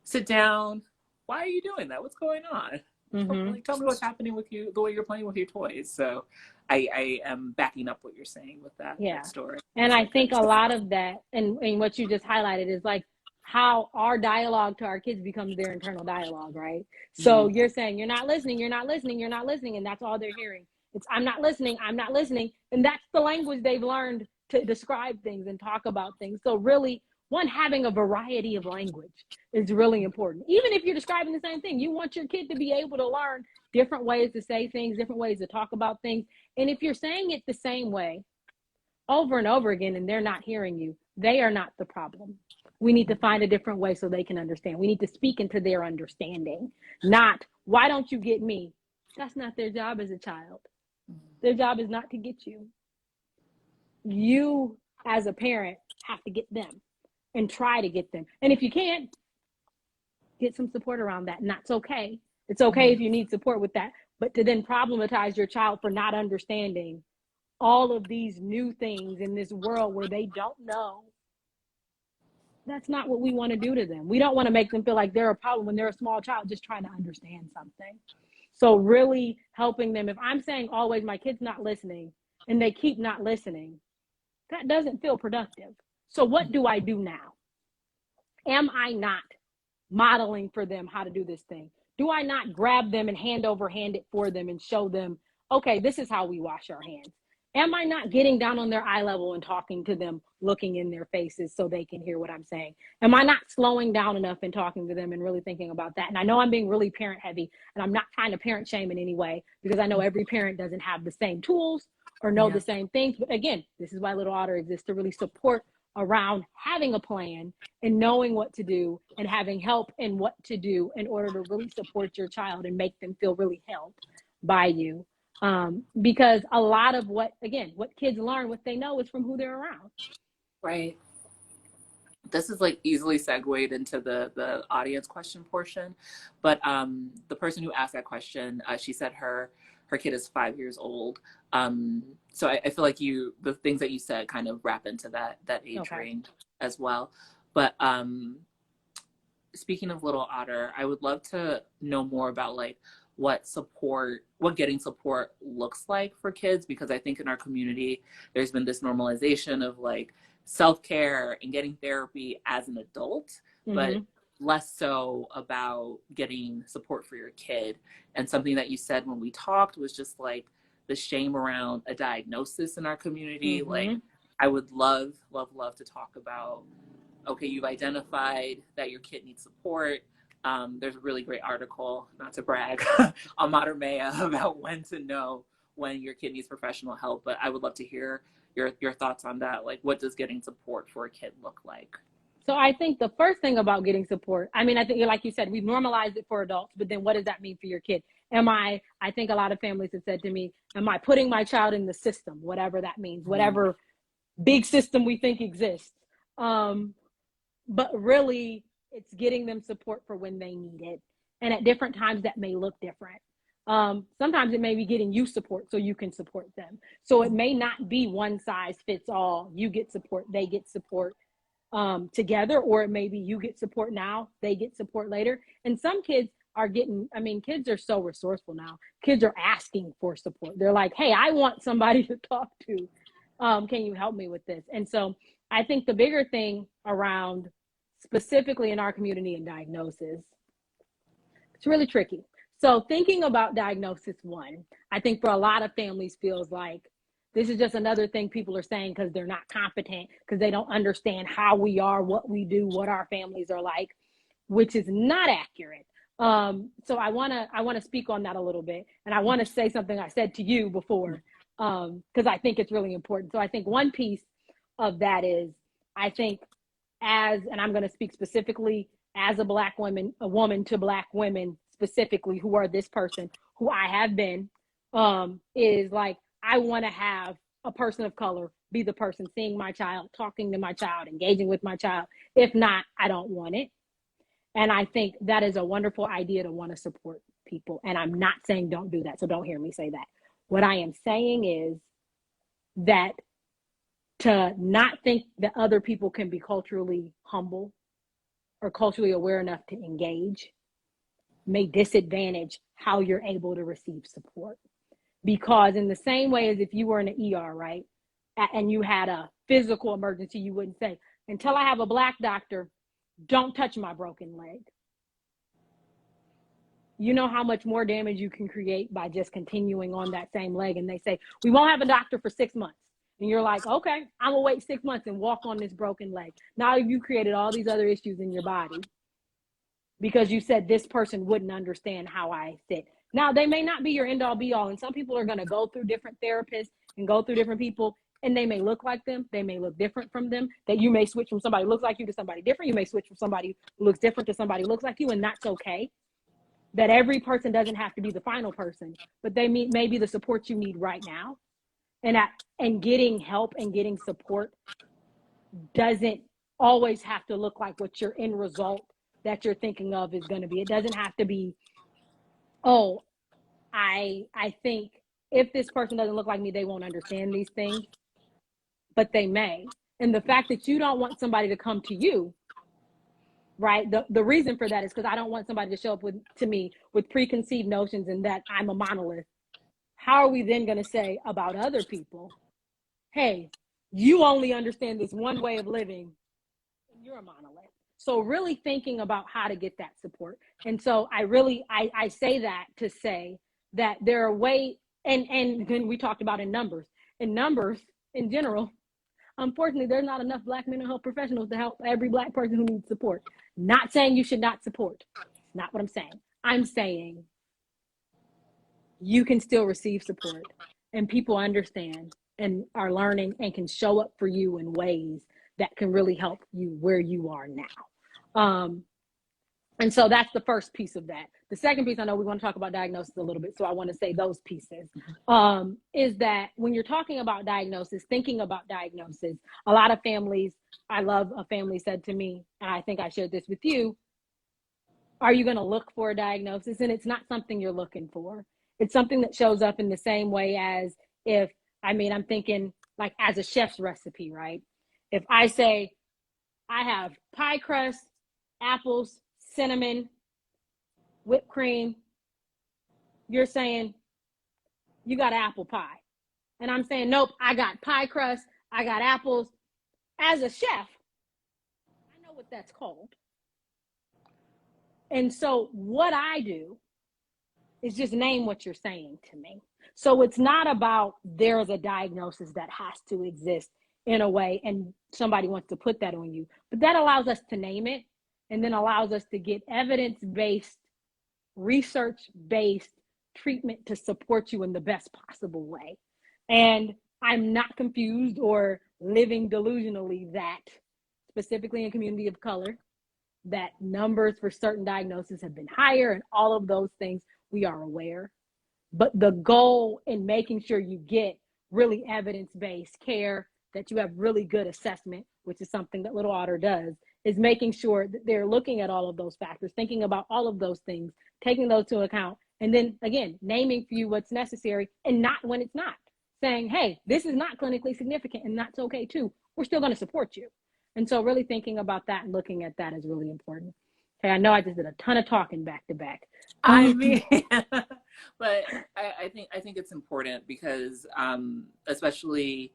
sit down. Why are you doing that? What's going on? Like, tell me what's happening with you, the way you're playing with your toys. So I am backing up what you're saying with that story. And I think a lot of that, and what you just highlighted, is like how our dialogue to our kids becomes their internal dialogue, right? So you're saying, you're not listening, you're not listening, you're not listening, and that's all they're hearing. It's, I'm not listening, I'm not listening. And that's the language they've learned to describe things and talk about things. So really, one, having a variety of language is really important. Even if you're describing the same thing, you want your kid to be able to learn different ways to say things, different ways to talk about things. And if you're saying it the same way over and over again and they're not hearing you, they are not the problem. We need to find a different way so they can understand. We need to speak into their understanding, not, why don't you get me? That's not their job as a child. Their job is not to get you. You, as a parent, have to get them and try to get them. And if you can't, get some support around that. And that's okay. It's okay if you need support with that. But to then problematize your child for not understanding all of these new things in this world where they don't know, that's not what we want to do to them. We don't want to make them feel like they're a problem when they're a small child just trying to understand something. So really helping them. If I'm saying always my kid's not listening and they keep not listening, that doesn't feel productive. So what do I do now? Am I not modeling for them how to do this thing? Do I not grab them and hand it for them and show them, okay, this is how we wash our hands? Am I not getting down on their eye level and talking to them, looking in their faces so they can hear what I'm saying? Am I not slowing down enough and talking to them and really thinking about that? And I know I'm being really parent heavy, and I'm not trying to parent shame in any way, because I know every parent doesn't have the same tools or know the same things. But again, this is why Little Otter exists, to really support around having a plan and knowing what to do and having help in what to do in order to really support your child and make them feel really held by you. Because a lot of what kids learn, what they know, is from who they're around. Right. This is like easily segued into the audience question portion, but the person who asked that question, she said her kid is 5 years old. So I feel like the things that you said kind of wrap into that age range as well. But speaking of Little Otter, I would love to know more about like what getting support looks like for kids, because I think in our community there's been this normalization of like self-care and getting therapy as an adult, but less so about getting support for your kid. And something that you said when we talked was just like the shame around a diagnosis in our community. Like, I would love, love, love to talk about, okay, you've identified that your kid needs support. There's a really great article, not to brag, on Modern Maya about when to know when your kid needs professional help. But I would love to hear your thoughts on that. Like, what does getting support for a kid look like? So I think the first thing about getting support, I mean, I think, like you said, we've normalized it for adults, but then what does that mean for your kid? I think a lot of families have said to me, am I putting my child in the system, whatever that means, whatever big system we think exists. But really, it's getting them support for when they need it. And at different times that may look different. Sometimes it may be getting you support so you can support them. So it may not be one size fits all. You get support, they get support together, or it may be you get support now, they get support later. And some kids are getting, I mean, kids are so resourceful now. Kids are asking for support. They're like, hey, I want somebody to talk to. Can you help me with this? And so I think the bigger thing around, specifically in our community and diagnosis, it's really tricky. So thinking about diagnosis one, I think for a lot of families feels like this is just another thing people are saying because they're not competent, because they don't understand how we are, what we do, what our families are like, which is not accurate. So I wanna speak on that a little bit, and I want to say something I said to you before, because I think it's really important. So I think one piece of that is, I think and I'm going to speak specifically as a Black woman, a woman to Black women specifically who are this person, who I have been, is like, I want to have a person of color be the person seeing my child, talking to my child, engaging with my child. If not, I don't want it. And I think that is a wonderful idea to want to support people. And I'm not saying don't do that. So don't hear me say that. What I am saying is that to not think that other people can be culturally humble or culturally aware enough to engage may disadvantage how you're able to receive support. Because in the same way as if you were in an ER, right, and you had a physical emergency, you wouldn't say, until I have a Black doctor, don't touch my broken leg. You know how much more damage you can create by just continuing on that same leg. And they say, we won't have a doctor for 6 months. And you're like, okay, I'm gonna wait 6 months and walk on this broken leg. Now you created all these other issues in your body because you said this person wouldn't understand how I sit. Now they may not be your end all be all. And some people are gonna go through different therapists and go through different people, and they may look like them. They may look different from them. That you may switch from somebody who looks like you to somebody different. You may switch from somebody who looks different to somebody who looks like you, and that's okay. That every person doesn't have to be the final person, but they may be the support you need right now. And getting help and getting support doesn't always have to look like what your end result that you're thinking of is going to be. It doesn't have to be, oh, I think if this person doesn't look like me, they won't understand these things, but they may. And the fact that you don't want somebody to come to you, right? The reason for that is because I don't want somebody to show up to me with preconceived notions and that I'm a monolith. How are we then going to say about other people, hey, you only understand this one way of living, and you're a monolith? So really thinking about how to get that support. And so I say that to say that there are ways, and then we talked about in numbers in general, unfortunately, there's not enough Black mental health professionals to help every Black person who needs support. Not saying you should not support. It's not what I'm saying. I'm saying you can still receive support, and people understand and are learning and can show up for you in ways that can really help you where you are now. And so that's the first piece of that. The second piece, I know we want to talk about diagnosis a little bit, so I want to say those pieces, is that when you're talking about diagnosis, thinking about diagnosis, a lot of families, I love a family said to me, and I think I shared this with you, are you going to look for a diagnosis? And it's not something you're looking for. It's something that shows up in the same way as I'm thinking like as a chef's recipe, right? If I say I have pie crust, apples, cinnamon, whipped cream, you're saying you got apple pie. And I'm saying, nope, I got pie crust, I got apples. As a chef, I know what that's called. And so what I do is just name what you're saying to me. So it's not about there's a diagnosis that has to exist in a way and somebody wants to put that on you, but that allows us to name it and then allows us to get evidence-based, research-based treatment to support you in the best possible way. And I'm not confused or living delusionally that specifically in community of color, that numbers for certain diagnoses have been higher and all of those things we are aware. But the goal in making sure you get really evidence-based care, that you have really good assessment, which is something that Little Otter does, is making sure that they're looking at all of those factors, thinking about all of those things, taking those to account, and then again, naming for you what's necessary and not when it's not. Saying, hey, this is not clinically significant and that's okay too. We're still going to support you. And so really thinking about that and looking at that is really important. Okay, I know I just did a ton of talking back to back. I mean, but I think it's important because especially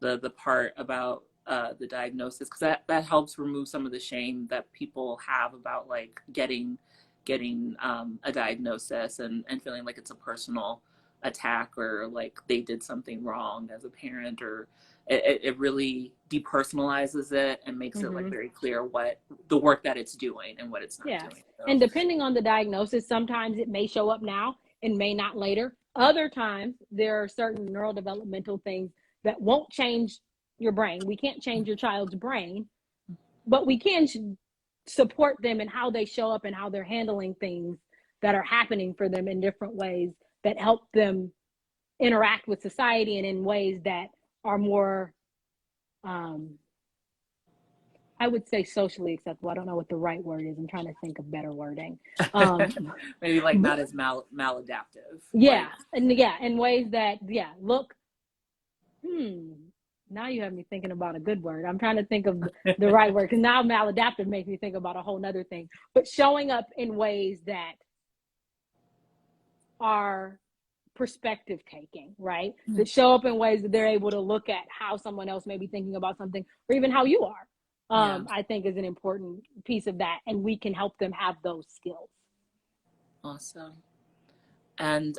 the part about the diagnosis, because that helps remove some of the shame that people have about like getting a diagnosis and feeling like it's a personal attack or like they did something wrong as a parent, or it really depersonalizes it and makes it like very clear what the work that it's doing and what it's not doing. So. And depending on the diagnosis, sometimes it may show up now and may not later. Other times there are certain neurodevelopmental things that won't change your brain. We can't change your child's brain, but we can support them in how they show up and how they're handling things that are happening for them in different ways that help them interact with society and in ways that are more, I would say socially acceptable. I don't know what the right word is. I'm trying to think of better wording. Maybe like not as maladaptive. Yeah. Like. And in ways that, look, now you have me thinking about a good word. I'm trying to think of the right word, because now maladaptive makes me think about a whole nother thing. But showing up in ways that are perspective taking, right? That show up in ways that they're able to look at how someone else may be thinking about something, or even how you are. I think is an important piece of that, and we can help them have those skills. Awesome. And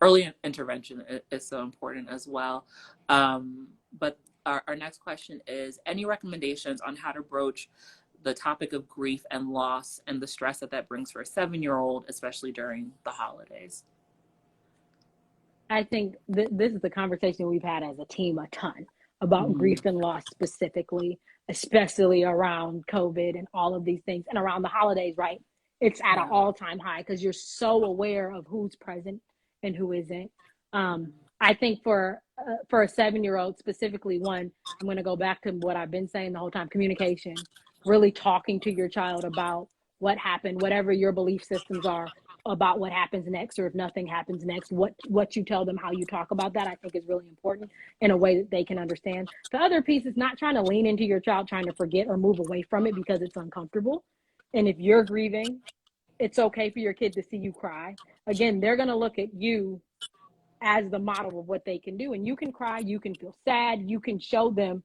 early intervention is so important as well. But our next question is, any recommendations on how to broach the topic of grief and loss and the stress that brings for a 7-year-old, especially during the holidays? I think this is the conversation we've had as a team a ton about grief and loss specifically, especially around COVID and all of these things, and around the holidays, right? It's at an all-time high because you're so aware of who's present and who isn't. I think for a 7-year-old specifically, I'm going to go back to what I've been saying the whole time: communication, really talking to your child about what happened, whatever your belief systems are about what happens next, or if nothing happens next, what you tell them, how you talk about that, I think is really important in a way that they can understand. The other piece is not trying to lean into your child, trying to forget or move away from it because it's uncomfortable. And if you're grieving, it's okay for your kid to see you cry. Again, they're going to look at you as the model of what they can do. And you can cry, you can feel sad, you can show them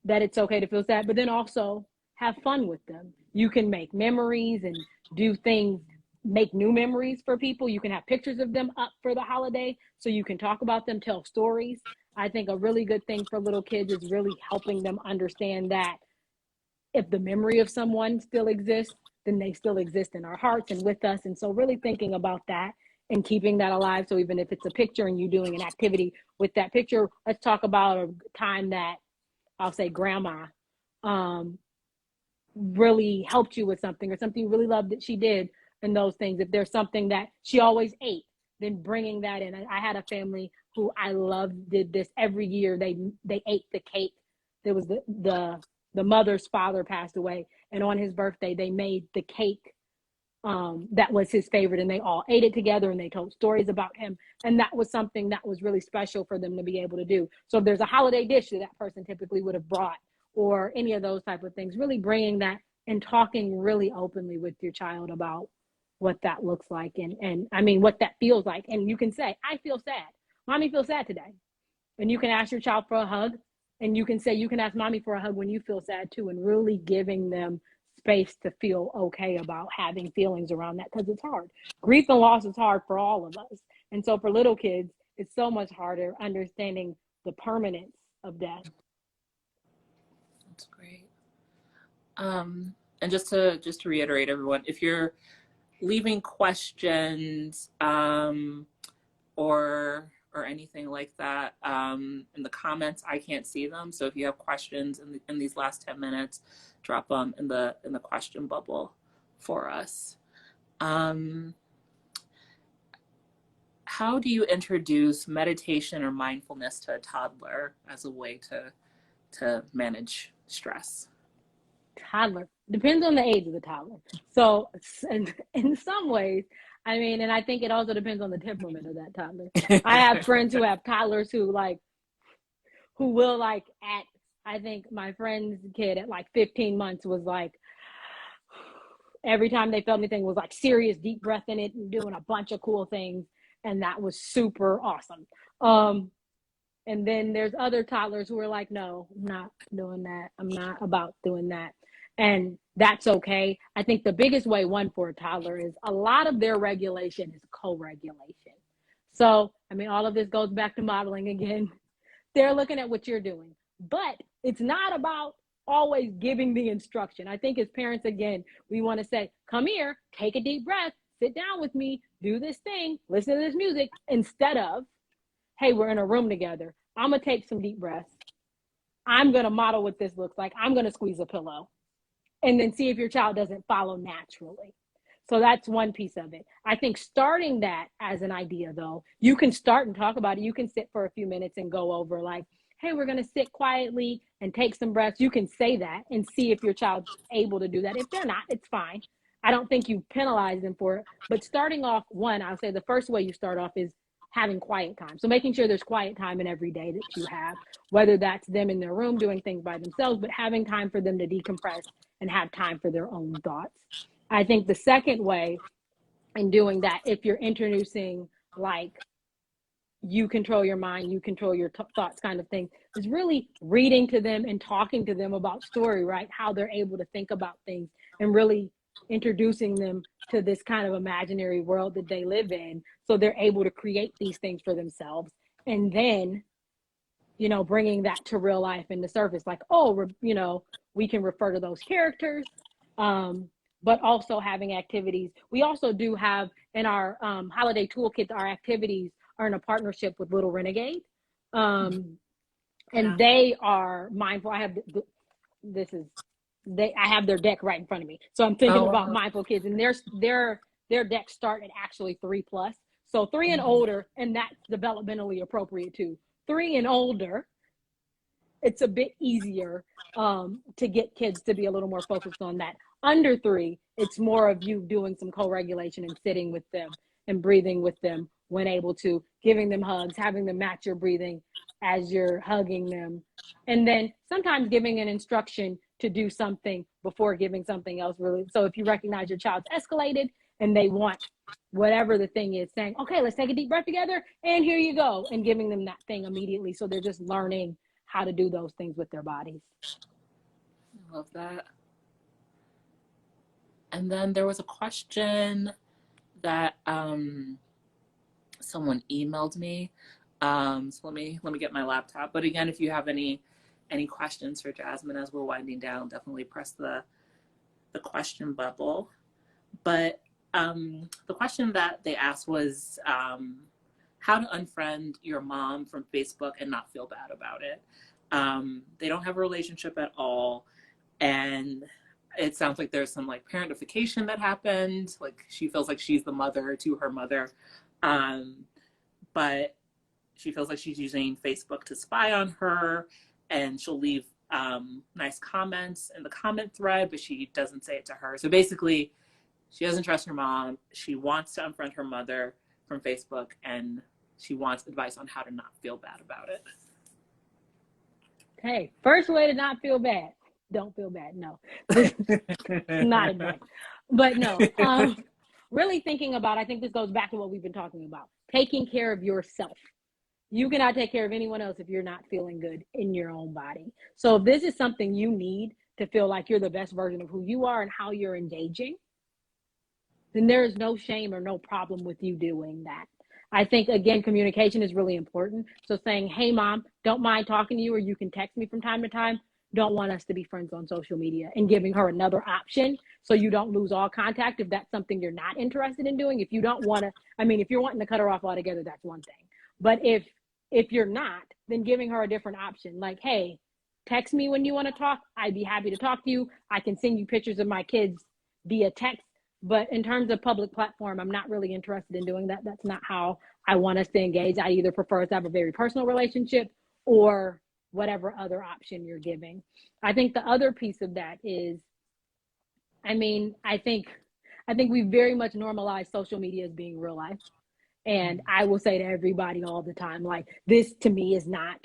that it's okay to feel sad, but then also have fun with them. You can make memories and do things, make new memories for people. You can have pictures of them up for the holiday so you can talk about them, tell stories. I think a really good thing for little kids is really helping them understand that if the memory of someone still exists, then they still exist in our hearts and with us. And so really thinking about that and keeping that alive. So even if it's a picture and you doing an activity with that picture, let's talk about a time that I'll say grandma really helped you with something, or something you really loved that she did, and those things. If there's something that she always ate, then bringing that in. I had a family who I loved did this every year. They ate the cake. There was the mother's father passed away, and on his birthday they made the cake that was his favorite, and they all ate it together and they told stories about him. And that was something that was really special for them to be able to do. So if there's a holiday dish that person typically would have brought, or any of those type of things, really bringing that and talking really openly with your child about what that looks like, and I mean what that feels like. And you can say, I feel sad. Mommy feels sad today. And you can ask your child for a hug, and you can say, you can ask mommy for a hug when you feel sad too, and really giving them space to feel okay about having feelings around that, because it's hard. Grief and loss is hard for all of us. And so for little kids, it's so much harder understanding the permanence of death. That's great. And just to reiterate, everyone, if you're leaving questions or anything like that in the comments, I can't see them. So if you have questions in these last 10 minutes, drop them in the question bubble for us. How do you introduce meditation or mindfulness to a toddler as a way to manage stress? Toddler, depends on the age of the toddler. So in some ways, I mean, and I think it also depends on the temperament of that toddler. I have friends who have toddlers who will at, I think my friend's kid at like 15 months was like, every time they felt anything was like serious deep breath in it and doing a bunch of cool things. And that was super awesome. And then there's other toddlers who are like, no, I'm not doing that. I'm not about doing that. And that's okay. I think the biggest way, one, for a toddler is a lot of their regulation is co-regulation. So, I mean, all of this goes back to modeling again. They're looking at what you're doing, but it's not about always giving the instruction. I think as parents, again, we want to say, come here, take a deep breath, sit down with me, do this thing, listen to this music, instead of, hey, we're in a room together. I'm going to take some deep breaths. I'm going to model what this looks like. I'm going to squeeze a pillow. And then see if your child doesn't follow naturally. So that's one piece of it. I think starting that as an idea, though, you can start and talk about it. You can sit for a few minutes and go over like, hey, we're going to sit quietly and take some breaths. You can say that and see if your child's able to do that. If they're not, it's fine. I don't think you penalize them for it. But starting off, one, I'll say the first way you start off is having quiet time. So making sure there's quiet time in every day that you have, whether that's them in their room doing things by themselves, but having time for them to decompress and have time for their own thoughts. I think the second way in doing that, if you're introducing like you control your mind, you control your thoughts kind of thing, is really reading to them and talking to them about story, right? How they're able to think about things and really introducing them to this kind of imaginary world that they live in. So they're able to create these things for themselves. And then, you know, bringing that to real life and the surface, like, oh, you know, we can refer to those characters, but also having activities. We also do have in our holiday toolkit, our activities are in a partnership with Little Renegade. And they are mindful. I have I have their deck right in front of me. So I'm thinking about mindful kids, and their decks start at actually 3+. So 3 and older, and that's developmentally appropriate too. 3 and older, it's a bit easier to get kids to be a little more focused on that. Under 3, it's more of you doing some co-regulation and sitting with them and breathing with them when able to, giving them hugs, having them match your breathing as you're hugging them. And then sometimes giving an instruction to do something before giving something else, really. So if you recognize your child's escalated and they want whatever the thing is, saying, okay, let's take a deep breath together and here you go, and giving them that thing immediately. So they're just learning how to do those things with their bodies. I love that. And then there was a question that someone emailed me. So let me get my laptop. But again, if you have any questions for Jasmine as we're winding down, definitely press the question bubble. But the question that they asked was how to unfriend your mom from Facebook and not feel bad about it. They don't have a relationship at all, and it sounds like there's some like parentification that happened. Like she feels like she's the mother to her mother, but she feels like she's using Facebook to spy on her, and she'll leave nice comments in the comment thread, but she doesn't say it to her. So basically, she doesn't trust her mom. She wants to unfriend her mother from Facebook, and she wants advice on how to not feel bad about it. Hey, first way to not feel bad. Don't feel bad. No, not advice. But no, really thinking about, I think this goes back to what we've been talking about, taking care of yourself. You cannot take care of anyone else if you're not feeling good in your own body. So if this is something you need to feel like you're the best version of who you are and how you're engaging, then there is no shame or no problem with you doing that. I think, again, communication is really important. So saying, hey, mom, don't mind talking to you, or you can text me from time to time. Don't want us to be friends on social media, and giving her another option so you don't lose all contact if that's something you're not interested in doing. If you don't want to, I mean, if you're wanting to cut her off altogether, that's one thing. But if you're not, then giving her a different option, like, hey, text me when you want to talk. I'd be happy to talk to you. I can send you pictures of my kids via text. But in terms of public platform, I'm not really interested in doing that. That's not how I want us to engage. I either prefer us to have a very personal relationship or whatever other option you're giving. I think the other piece of that is, I mean, I think we very much normalize social media as being real life. And I will say to everybody all the time, like, this to me is not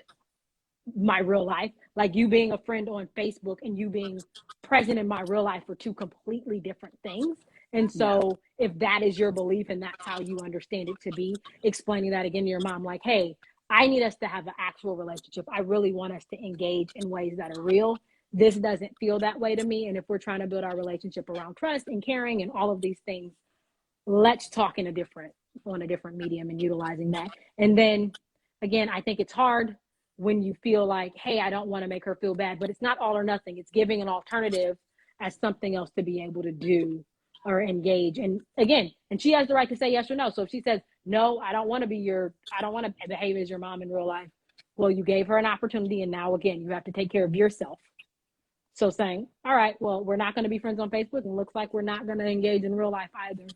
my real life. Like, you being a friend on Facebook and you being present in my real life are two completely different things. And so if that is your belief and that's how you understand it to be, explaining that again to your mom, like, hey, I need us to have an actual relationship. I really want us to engage in ways that are real. This doesn't feel that way to me. And if we're trying to build our relationship around trust and caring and all of these things, let's talk on a different medium and utilizing that. And then again, I think it's hard when you feel like, hey, I don't want to make her feel bad, but it's not all or nothing. It's giving an alternative as something else to be able to do or engage. And again, and she has the right to say yes or no. So if she says, no, I don't want to behave as your mom in real life. Well, you gave her an opportunity. And now again, you have to take care of yourself. So saying, all right, well, we're not going to be friends on Facebook, and looks like we're not going to engage in real life either.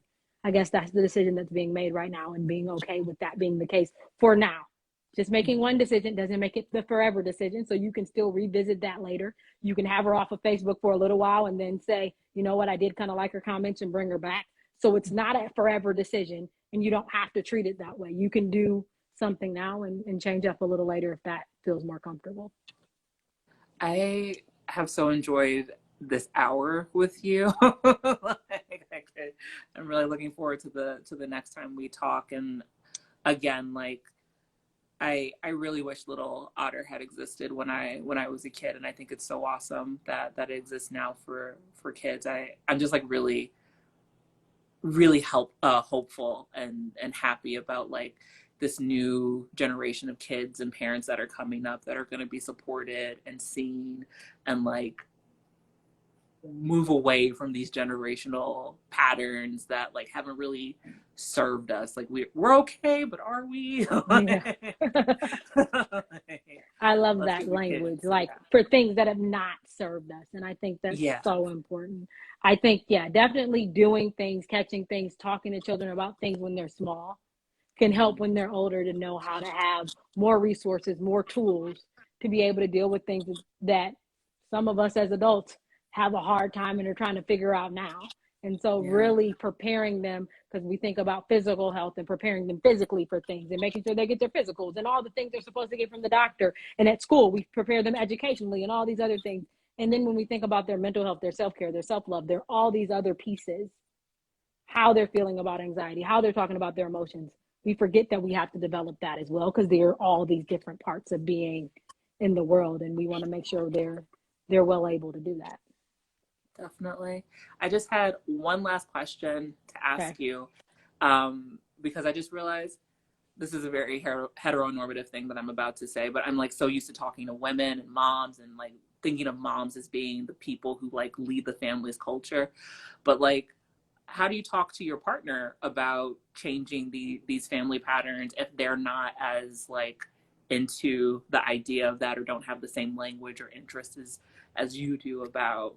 I guess that's the decision that's being made right now, and being okay with that being the case for now. Just making one decision doesn't make it the forever decision. So you can still revisit that later. You can have her off of Facebook for a little while and then say, you know what, I did kind of like her comments, and bring her back. So it's not a forever decision, and you don't have to treat it that way. You can do something now and change up a little later if that feels more comfortable. I have so enjoyed this hour with you. I'm really looking forward to the next time we talk. And again, like, I really wish Little Otter had existed when I was a kid, and I think it's so awesome that it exists now for kids. I'm just like really hopeful and happy about like this new generation of kids and parents that are coming up that are going to be supported and seen, and like move away from these generational patterns that like haven't really served us. Like we're okay, but are we? Yeah. I love that language, like for things that have not served us. And I think that's so important. I think, definitely doing things, catching things, talking to children about things when they're small can help when they're older to know how to have more resources, more tools to be able to deal with things that some of us as adults have a hard time and are trying to figure out now. And so really preparing them, because we think about physical health and preparing them physically for things and making sure they get their physicals and all the things they're supposed to get from the doctor. And at school, we prepare them educationally and all these other things. And then when we think about their mental health, their self-care, their self-love, there are all these other pieces, how they're feeling about anxiety, how they're talking about their emotions. We forget that we have to develop that as well, because there are all these different parts of being in the world, and we want to make sure they're well able to do that. Definitely. I just had one last question to ask you, because I just realized this is a very heteronormative thing that I'm about to say, but I'm like so used to talking to women and moms and like thinking of moms as being the people who like lead the family's culture. But like, how do you talk to your partner about changing these family patterns if they're not as like into the idea of that, or don't have the same language or interests as you do about,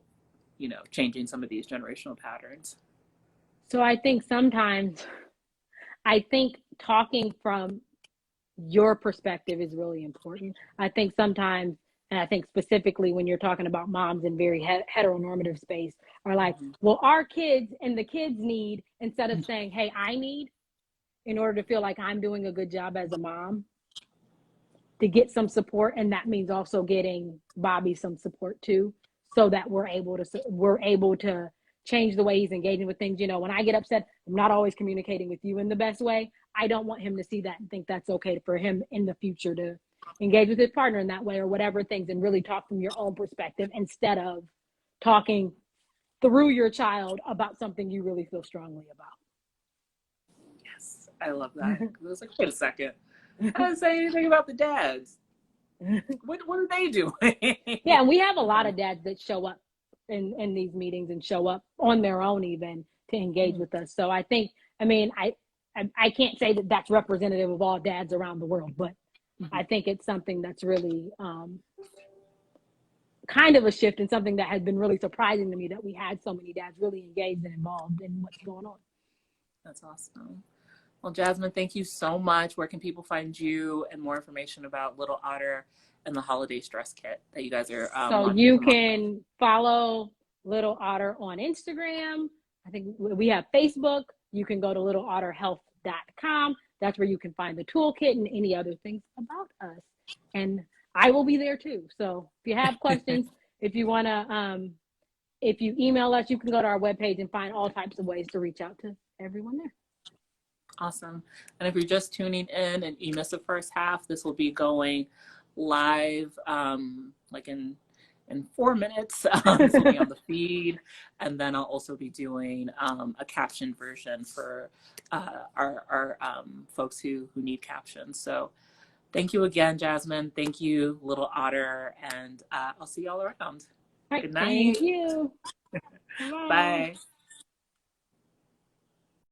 you know, changing some of these generational patterns? So I think sometimes, talking from your perspective is really important. I think sometimes, and I think specifically when you're talking about moms in very heteronormative space, are like, well, our kids and the kids need, instead of saying, hey, I need, in order to feel like I'm doing a good job as a mom, to get some support. And that means also getting Bobby some support too, so that we're able to change the way he's engaging with things. You know, when I get upset, I'm not always communicating with you in the best way. I don't want him to see that and think that's okay for him in the future to engage with his partner in that way or whatever things, and really talk from your own perspective instead of talking through your child about something you really feel strongly about. Yes, I love that. I was like, wait a second. I didn't say anything about the dads. What are they doing? Yeah, and we have a lot of dads that show up in these meetings and show up on their own even to engage with us. So I think, I mean, I can't say that that's representative of all dads around the world, but I think it's something that's really kind of a shift, and something that has been really surprising to me, that we had so many dads really engaged and involved in what's going on. That's awesome. Well, Jasmine, thank you so much. Where can people find you and more information about Little Otter and the holiday stress kit that you guys are So you can follow Little Otter on Instagram. I think we have Facebook. You can go to littleotterhealth.com. That's where you can find the toolkit and any other things about us. And I will be there too. So if you have questions, if you want to, if you email us, you can go to our webpage and find all types of ways to reach out to everyone there. Awesome. And if you're just tuning in and you missed the first half, this will be going live like in 4 minutes. This will be on the feed, and then I'll also be doing a caption version for our folks who need captions. So thank you again, Jasmine. Thank you, Little Otter, and I'll see y'all around. All right, Good night. thank you. Bye.